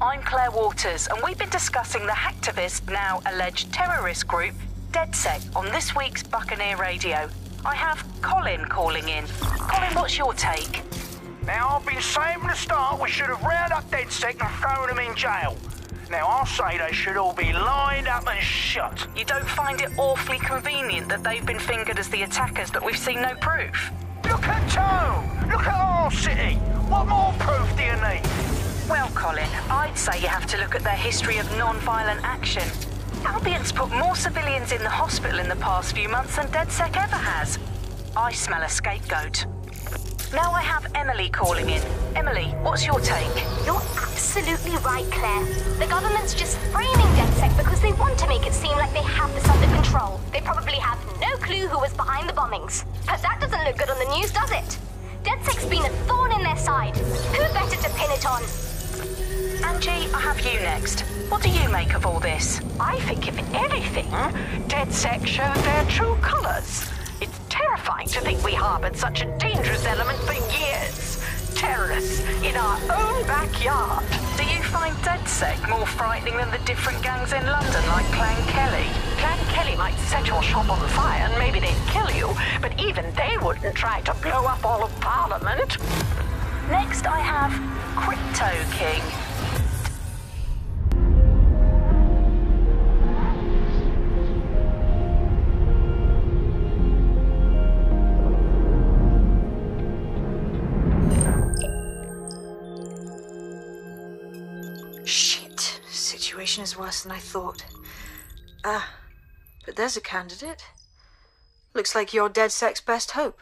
I'm Claire Waters, and we've been discussing the hacktivist, now alleged terrorist group, DedSec, on this week's Buccaneer Radio. I have Colin calling in. Colin, what's your take? Now, I've been saying from the start we should have rounded up DedSec and thrown them in jail. Now, I'll say they should all be lined up and shot. You don't find it awfully convenient that they've been fingered as the attackers, but we've seen no proof? Look at Tone! Look at our city! What more proof do you need? Well, Colin, I'd say you have to look at their history of non-violent action. Albion's put more civilians in the hospital in the past few months than DedSec ever has. I smell a scapegoat. Now I have Emily calling in. Emily, what's your take? You're absolutely right, Claire. The government's just framing DedSec because they want to make it seem like they have this under control. They probably have no clue who was behind the bombings. But that doesn't look good on the news, does it? DedSec's been a thorn in their side. Who better to pin it on? Angie, I have you next. What do you make of all this? I think, if anything, DedSec showed their true colors. It's terrifying to think we harbored such a dangerous element for years. Terrorists in our own backyard. Do you find DedSec more frightening than the different gangs in London, like Clan Kelly? Clan Kelly might set your shop on fire and maybe they'd kill you, but even they wouldn't try to blow up all of Parliament. Next I have Crypto King. Shit. Situation is worse than I thought. But there's a candidate. Looks like you're DedSec's best hope.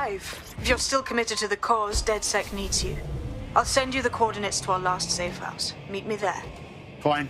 If you're still committed to the cause, DedSec needs you. I'll send you the coordinates to our last safe house. Meet me there. Fine.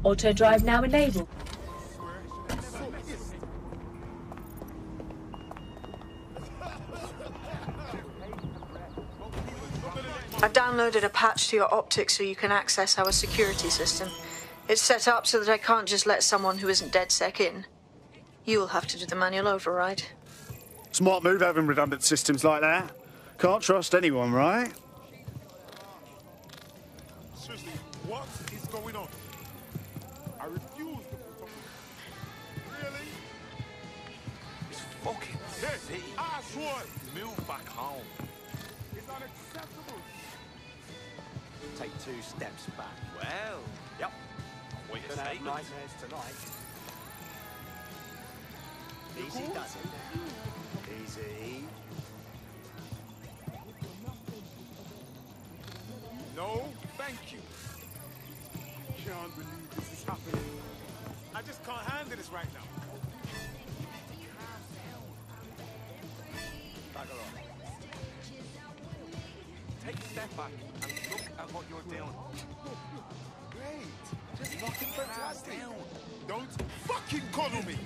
Auto drive now enabled. I've downloaded a patch to your optics so you can access our security system. It's set up so that I can't just let someone who isn't DedSec in. You'll have to do the manual override. Smart move having redundant systems like that. Can't trust anyone, right? Seriously, what is going on? I refuse to put up with it. Really? It's fucking Hey, asshole! move back home. It's unacceptable. Take 2 steps back. Well, yep. What you Gonna have say? nightmares tonight. Easy does it. Easy. No, thank you. Can't believe this is happening. I just can't handle this right now. Bugger off. Take a step back and look at what you're doing. Great. Just fucking fantastic. Don't fucking coddle me.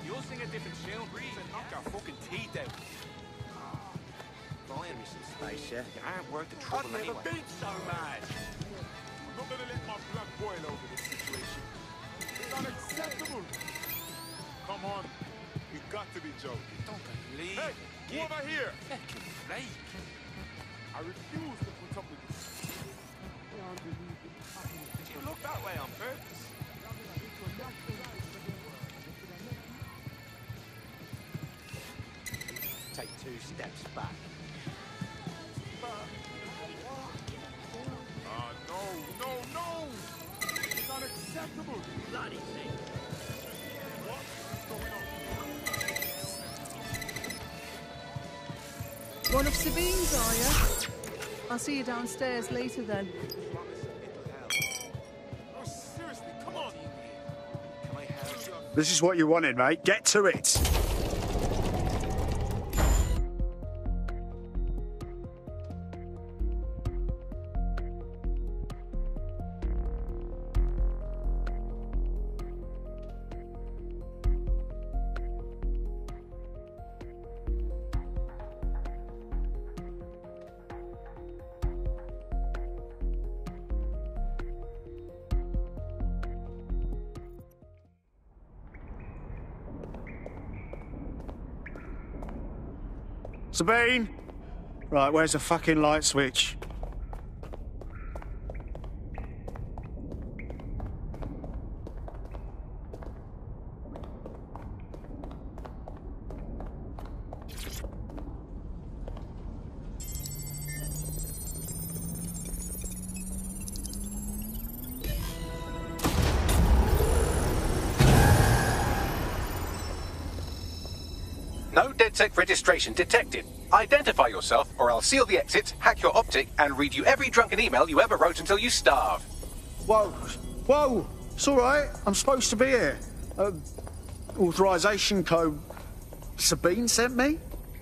You'll sing a different tune and knock our fucking teeth out. Fine, Mr. Space, yeah? You aren't worth the I've trouble never anyway. been so mad. I'm not gonna let my blood boil over this situation. It's unacceptable. Come on. You got to be joking. Don't believe Hey, you. over here. Fucking right. I refuse to put up with this. Can't believe it's happening. Did you look that way on purpose? Take 2 steps back. No, no, no! It's unacceptable! Bloody thing! What is going on? One of Sabine's, are you? I'll see you downstairs later then. Oh, seriously, come on! Can I help you? This is what you wanted, mate. Get to it. Sabine! Right, where's the fucking light switch? No DedSec registration detected. Identify yourself, or I'll seal the exits, hack your optic, and read you every drunken email you ever wrote until you starve. Whoa, whoa, it's all right. I'm supposed to be here. Authorization code Sabine sent me?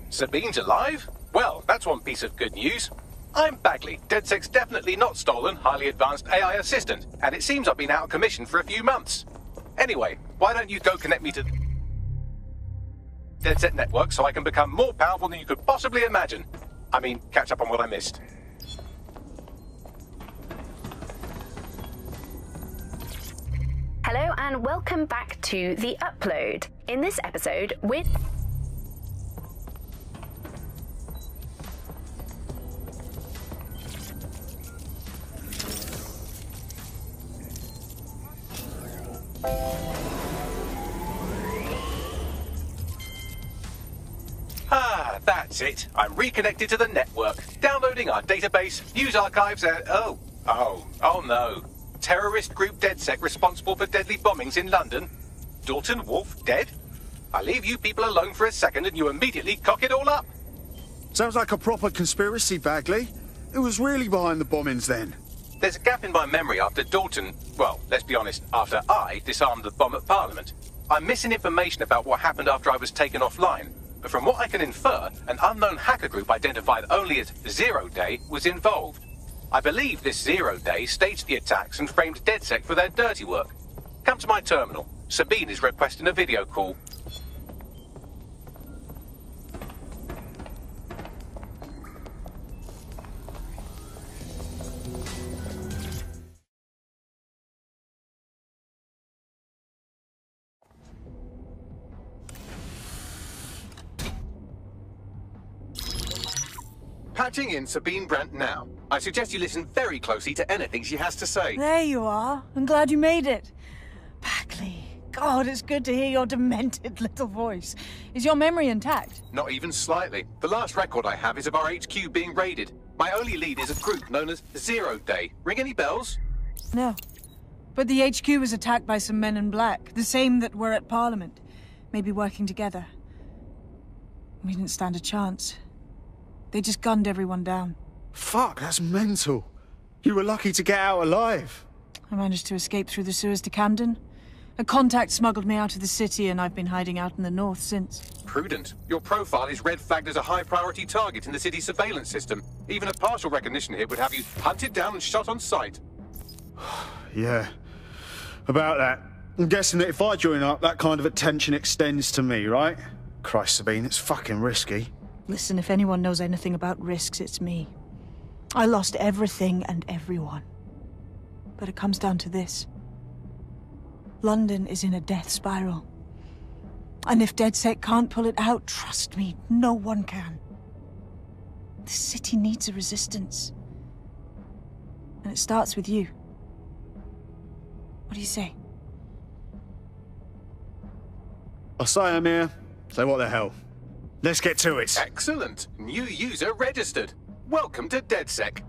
Sabine's alive? Well, that's one piece of good news. I'm Bagley, DedSec's definitely not stolen, highly advanced AI assistant, and it seems I've been out of commission for a few months. Anyway, why don't you go connect me to the DedSec network so I can become more powerful than you could possibly imagine. I mean, catch up on what I missed. Hello and welcome back to The Upload. In this episode, we're... Ah, that's it. I'm reconnected to the network, downloading our database, news archives, and... Oh no. Terrorist group DedSec responsible for deadly bombings in London? Dalton Wolf dead? I leave you people alone for a second and you immediately cock it all up. Sounds like a proper conspiracy, Bagley. Who was really behind the bombings then? There's a gap in my memory after Dalton... Well, let's be honest, after I disarmed the bomb at Parliament. I'm missing information about what happened after I was taken offline. But from what I can infer, an unknown hacker group identified only as Zero Day was involved. I believe this Zero Day staged the attacks and framed DedSec for their dirty work. Come to my terminal. Sabine is requesting a video call. Patching in Sabine Brandt now. I suggest you listen very closely to anything she has to say. There you are. I'm glad you made it. Bagley, God, it's good to hear your demented little voice. Is your memory intact? Not even slightly. The last record I have is of our HQ being raided. My only lead is a group known as Zero Day. Ring any bells? No. But the HQ was attacked by some men in black, the same that were at Parliament. Maybe working together. We didn't stand a chance. They just gunned everyone down. Fuck, that's mental. You were lucky to get out alive. I managed to escape through the sewers to Camden. A contact smuggled me out of the city, and I've been hiding out in the north since. Prudent. Your profile is red flagged as a high-priority target in the city's surveillance system. Even a partial recognition hit would have you hunted down and shot on sight. Yeah, about that. I'm guessing that if I join up, that kind of attention extends to me, right? Christ, Sabine, it's fucking risky. Listen, if anyone knows anything about risks, it's me. I lost everything and everyone. But it comes down to this. London is in a death spiral. And if DedSec can't pull it out, trust me, no one can. The city needs a resistance. And it starts with you. What do you say? I say I'm here, so what the hell? Let's get to it. Excellent. New user registered. Welcome to DedSec.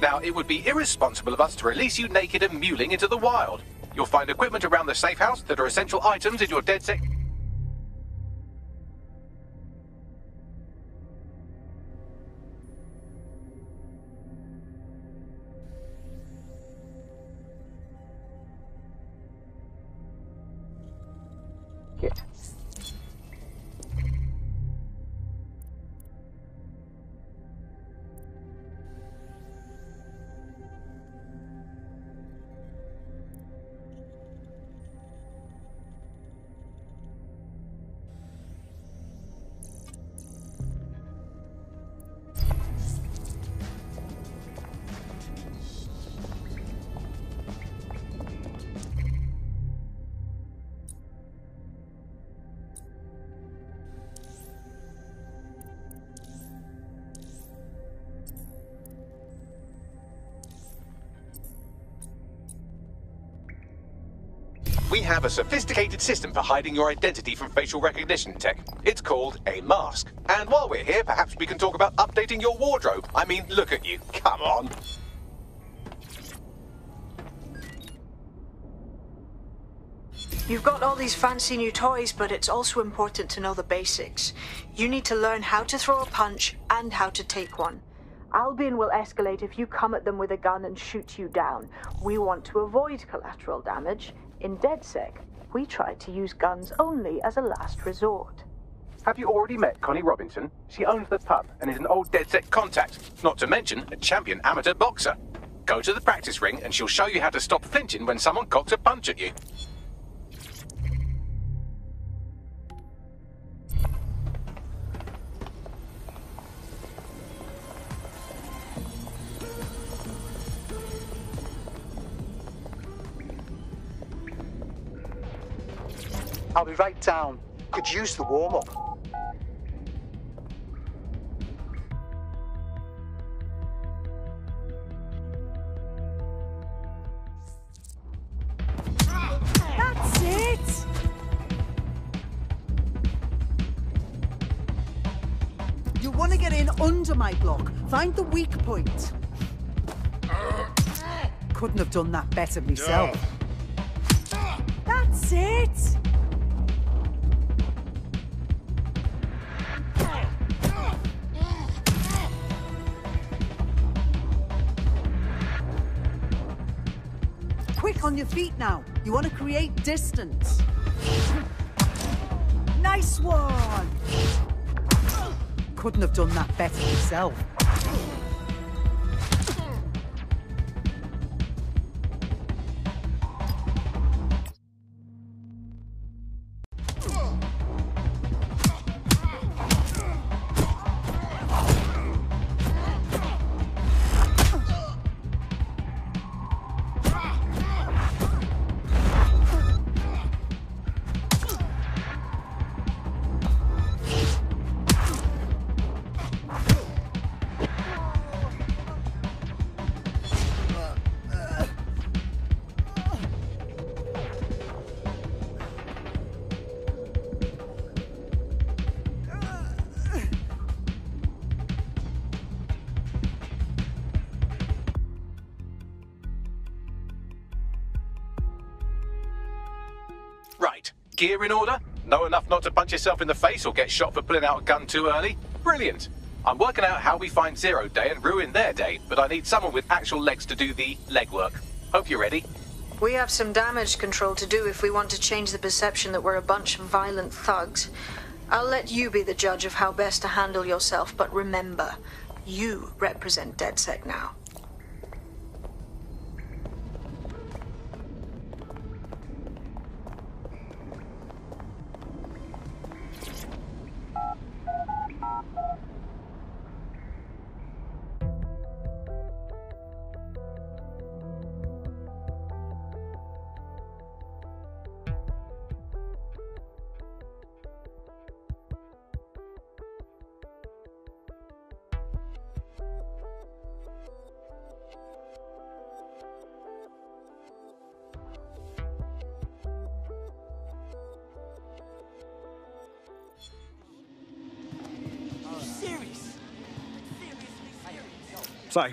Now, it would be irresponsible of us to release you naked and mewling into the wild. You'll find equipment around the safe house that are essential items in your DedSec. Kit. We have a sophisticated system for hiding your identity from facial recognition tech. It's called a mask. And while we're here, perhaps we can talk about updating your wardrobe. I mean, look at you. Come on. You've got all these fancy new toys, but it's also important to know the basics. You need to learn how to throw a punch and how to take one. Albion will escalate if you come at them with a gun and shoot you down. We want to avoid collateral damage. In DedSec, we try to use guns only as a last resort. Have you already met Connie Robinson? She owns the pub and is an old DedSec contact, not to mention a champion amateur boxer. Go to the practice ring and she'll show you how to stop flinching when someone cocks a punch at you. I'll be right down. Could use the warm-up. That's it! You want to get in under my block. Find the weak point. Couldn't have done that better myself. That's it! Quick on your feet now. You want to create distance. Nice one! Couldn't have done that better yourself. Right. Gear in order? Know enough not to punch yourself in the face or get shot for pulling out a gun too early? Brilliant. I'm working out how we find Zero Day and ruin their day, but I need someone with actual legs to do the legwork. Hope you're ready. We have some damage control to do if we want to change the perception that we're a bunch of violent thugs. I'll let you be the judge of how best to handle yourself, but remember, you represent DedSec now. So,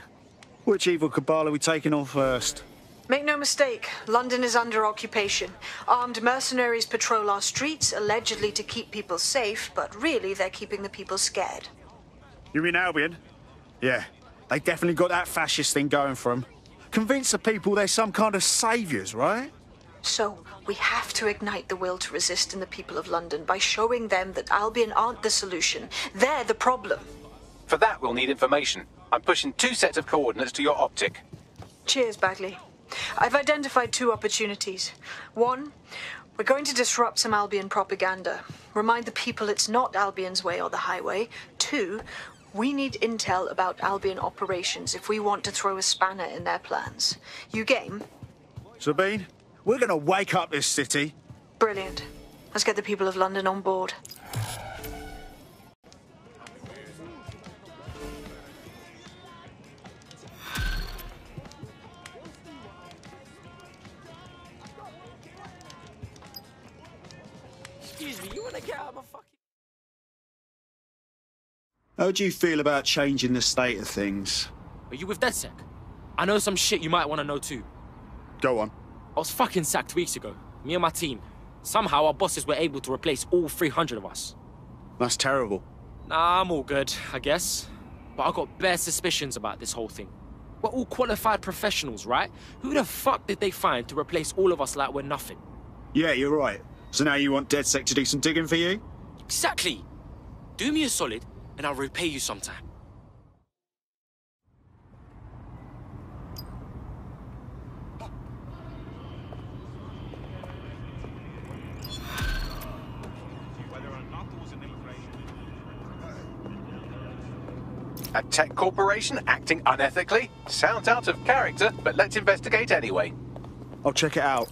which evil cabal are we taking on first? Make no mistake, London is under occupation. Armed mercenaries patrol our streets, allegedly to keep people safe, but really they're keeping the people scared. You mean Albion? Yeah, they definitely got that fascist thing going for them. Convince the people they're some kind of saviours, right? So, we have to ignite the will to resist in the people of London by showing them that Albion aren't the solution. They're the problem. For that, we'll need information. I'm pushing 2 sets of coordinates to your optic. Cheers, Bagley. I've identified 2 opportunities. 1, we're going to disrupt some Albion propaganda. Remind the people it's not Albion's way or the highway. 2, we need intel about Albion operations if we want to throw a spanner in their plans. You game? Sabine, we're gonna wake up this city. Brilliant. Let's get the people of London on board. Excuse me, you wanna get out of my fucking... How do you feel about changing the state of things? Are you with DedSec? I know some shit you might want to know too. Go on. I was fucking sacked weeks ago, me and my team. Somehow our bosses were able to replace all 300 of us. That's terrible. Nah, I'm all good, I guess. But I got bare suspicions about this whole thing. We're all qualified professionals, right? Who the fuck did they find to replace all of us like we're nothing? Yeah, you're right. So now you want DedSec to do some digging for you? Exactly. Do me a solid, and I'll repay you sometime. A tech corporation acting unethically? Sounds out of character, but let's investigate anyway. I'll check it out.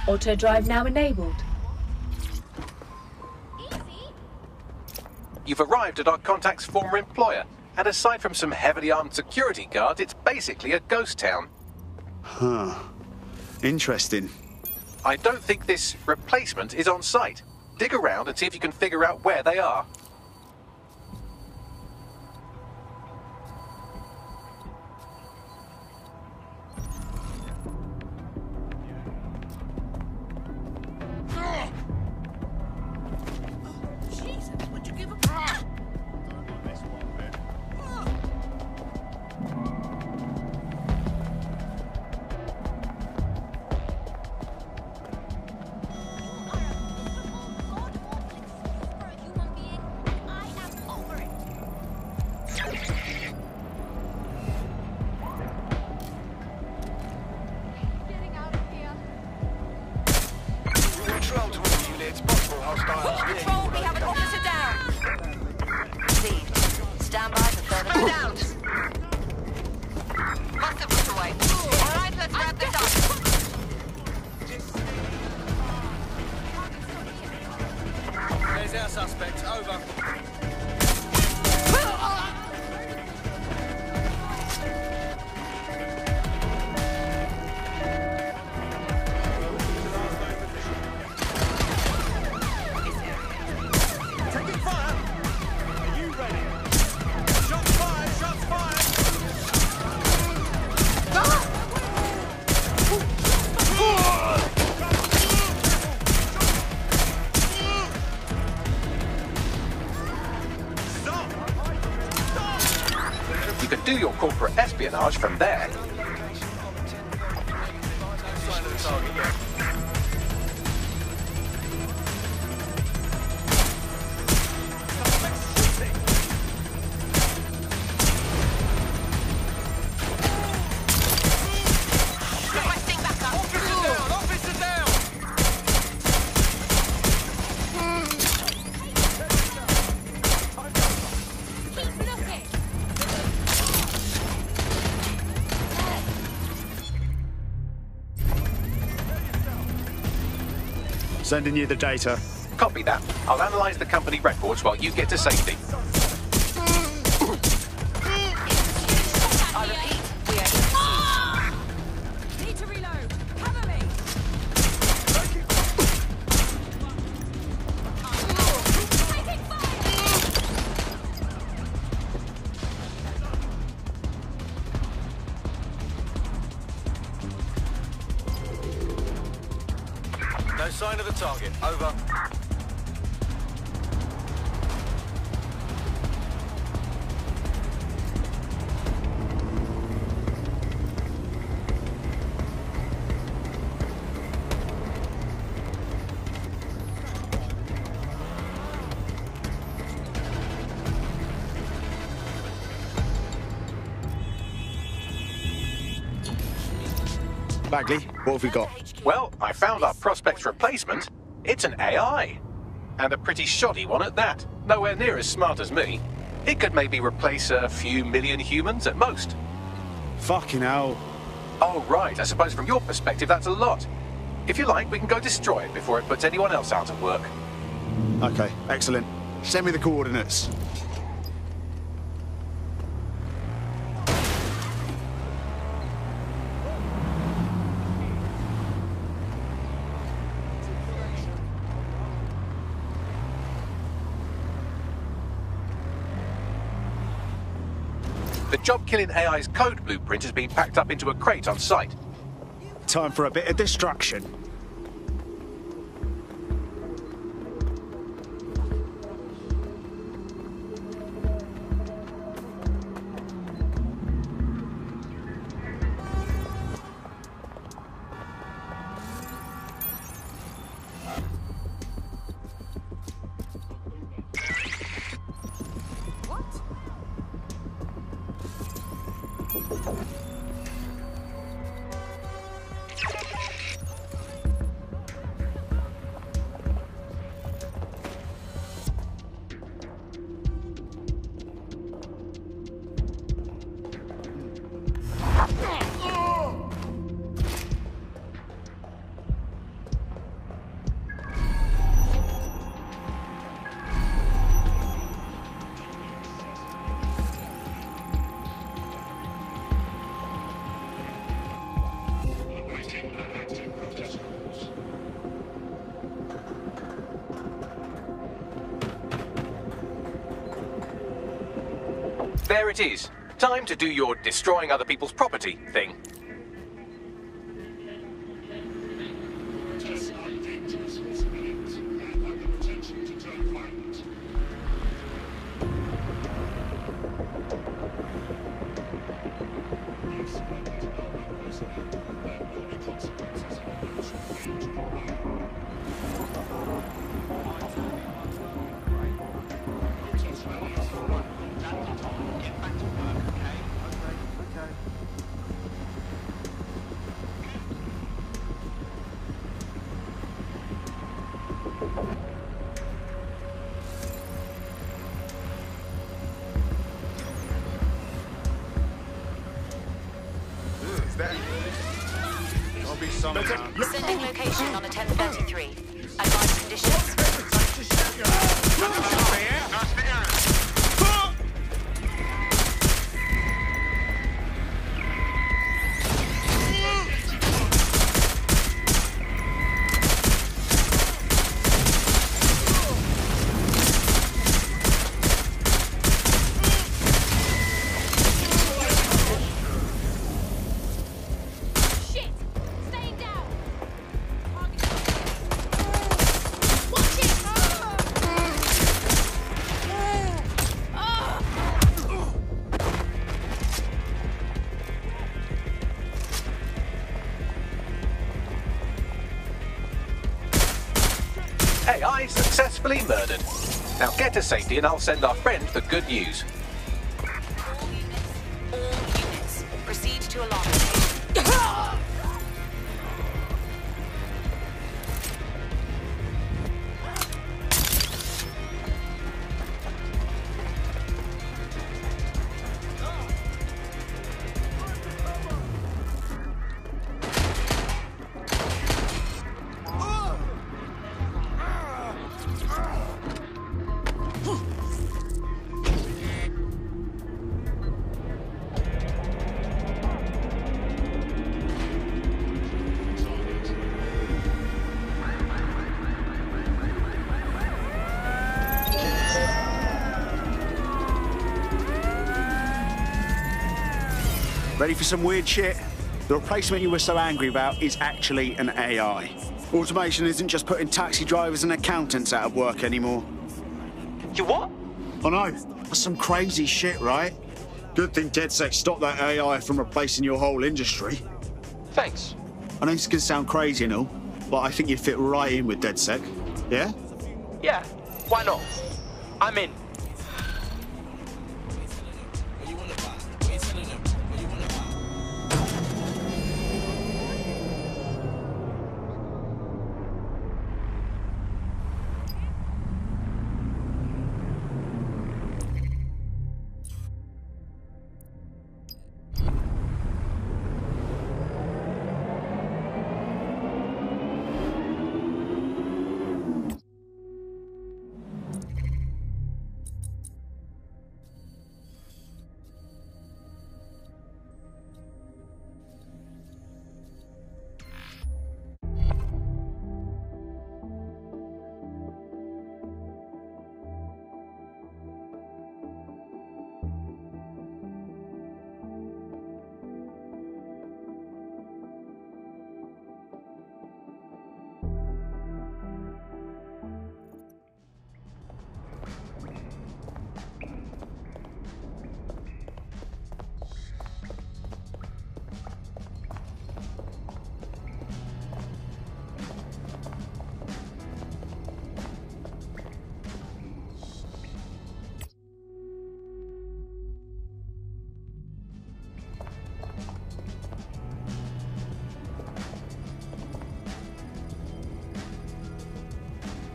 Auto drive now enabled. You've arrived at our contact's former employer, and aside from some heavily armed security guards, it's basically a ghost town. Huh. Interesting. I don't think this replacement is on site. Dig around and see if you can figure out where they are. You can do your corporate espionage from there. Sending you the data. Copy that. I'll analyze the company records while you get to safety. I repeat, we are in. Need to reload. Cover me. Taking No sign of the target. Over. Bagley, what have we got? Well, I found our prospect's replacement. It's an AI. And a pretty shoddy one at that. Nowhere near as smart as me. It could maybe replace a few million humans at most. Fucking hell. Oh, right. I suppose from your perspective, that's a lot. If you like, we can go destroy it before it puts anyone else out of work. Okay, excellent. Send me the coordinates. The job-killing AI's code blueprint has been packed up into a crate on site. Time for a bit of destruction. There it is. Time to do your destroying other people's property thing. Sending location on a 1033. Advanced conditions. AI successfully murdered. Now get to safety and I'll send our friend the good news. All units, proceed to alarm location. Ready for some weird shit? The replacement you were so angry about is actually an AI. Automation isn't just putting taxi drivers and accountants out of work anymore. You what? I know. That's some crazy shit, right? Good thing DedSec stopped that AI from replacing your whole industry. Thanks. I know this can sound crazy and all, but I think you fit right in with DedSec. Yeah? Yeah, why not? I'm in.